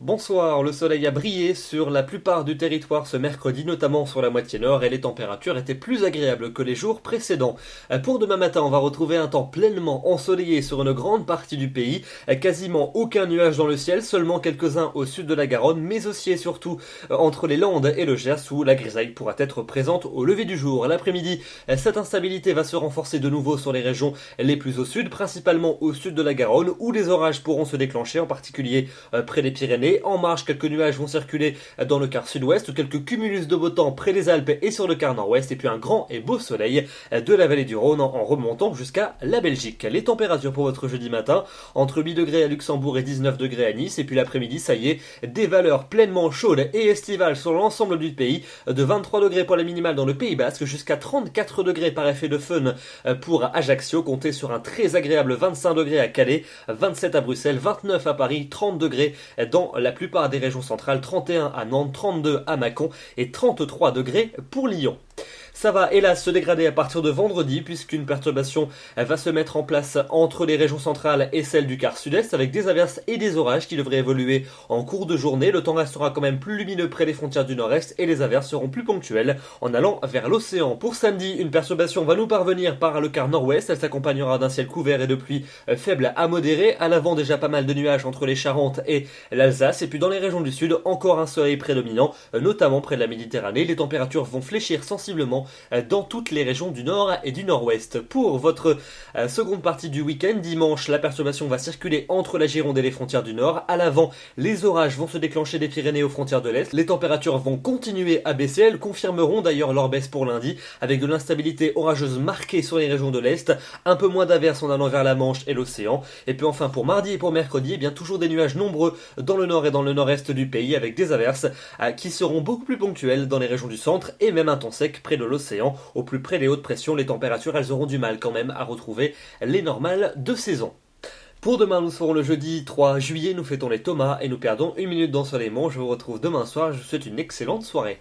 Bonsoir, le soleil a brillé sur la plupart du territoire ce mercredi, notamment sur la moitié nord, et les températures étaient plus agréables que les jours précédents. Pour demain matin, on va retrouver un temps pleinement ensoleillé sur une grande partie du pays, quasiment aucun nuage dans le ciel, seulement quelques-uns au sud de la Garonne, mais aussi et surtout entre les Landes et le Gers, où la grisaille pourra être présente au lever du jour. L'après-midi, cette instabilité va se renforcer de nouveau sur les régions les plus au sud, principalement au sud de la Garonne, où les orages pourront se déclencher, en particulier près des Pyrénées. En marge, quelques nuages vont circuler dans le quart sud-ouest, quelques cumulus de beau temps près des Alpes et sur le quart nord-ouest, et puis un grand et beau soleil de la vallée du Rhône en remontant jusqu'à la Belgique. Les températures pour votre jeudi matin, entre 8 degrés à Luxembourg et 19 degrés à Nice, et puis l'après-midi, ça y est, des valeurs pleinement chaudes et estivales sur l'ensemble du pays, de 23 degrés pour la minimale dans le Pays Basque, jusqu'à 34 degrés par effet de fun pour Ajaccio, comptez sur un très agréable 25 degrés à Calais, 27 à Bruxelles, 29 à Paris, 30 degrés dans la plupart des régions centrales, 31 à Nantes, 32 à Mâcon et 33 degrés pour Lyon. Ça va hélas se dégrader à partir de vendredi puisqu'une perturbation va se mettre en place entre les régions centrales et celles du quart sud-est avec des averses et des orages qui devraient évoluer en cours de journée. Le temps restera quand même plus lumineux près des frontières du nord-est et les averses seront plus ponctuelles en allant vers l'océan. Pour samedi, une perturbation va nous parvenir par le quart nord-ouest. Elle s'accompagnera d'un ciel couvert et de pluie faible à modérée. À l'avant, déjà pas mal de nuages entre les Charentes et l'Alsace. Et puis dans les régions du sud, encore un soleil prédominant, notamment près de la Méditerranée. Les températures vont fléchir sensiblement dans toutes les régions du nord et du nord-ouest. Pour votre seconde partie du week-end, dimanche, la perturbation va circuler entre la Gironde et les frontières du nord. À l'avant, les orages vont se déclencher des Pyrénées aux frontières de l'est. Les températures vont continuer à baisser. Elles confirmeront d'ailleurs leur baisse pour lundi, avec de l'instabilité orageuse marquée sur les régions de l'est, un peu moins d'averses en allant vers la Manche et l'océan. Et puis enfin pour mardi et pour mercredi, eh bien toujours des nuages nombreux dans le nord et dans le nord-est du pays, avec des averses qui seront beaucoup plus ponctuelles dans les régions du centre et même un temps sec près de l'océan. Au plus près des hautes pressions, les températures elles auront du mal quand même à retrouver les normales de saison. Pour demain, nous serons le jeudi 3 juillet, nous fêtons les Thomas et nous perdons une minute d'ensoleillement. Je vous retrouve demain soir, je vous souhaite une excellente soirée.